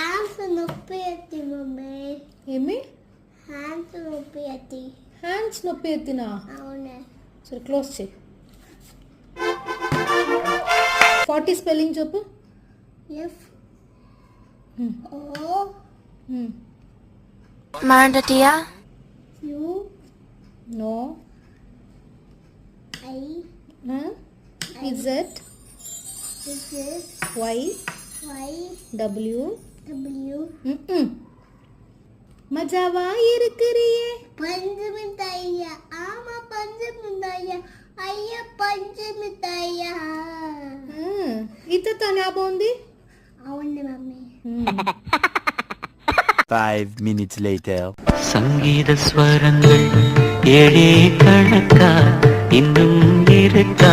Hands నొప్పి ఎత్తి mummy. ఏమి? హ్యాండ్స్ నొప్పి ఎత్తి. హ్యాండ్స్ నొప్పి ఎత్తినా? అవునే. సరే క్లోజ్ చేయి. 40 స్పెల్లింగ్ చెప్పు. F O Marandatia. You know I Z S Y Y W W. மஜாவா இருக்கிறியே. பஞ்சு மிட்டாயா. ஆமா பஞ்சு மிட்டாயா. ஐயா பஞ்சு மிட்டாயா. ఇత తనా బాగుంది. అవును మమ్మీ. 5 minutes later. சங்கீத ஸ்வரங்கள் ஏழே கணக்கா இன்னும் இருக்கா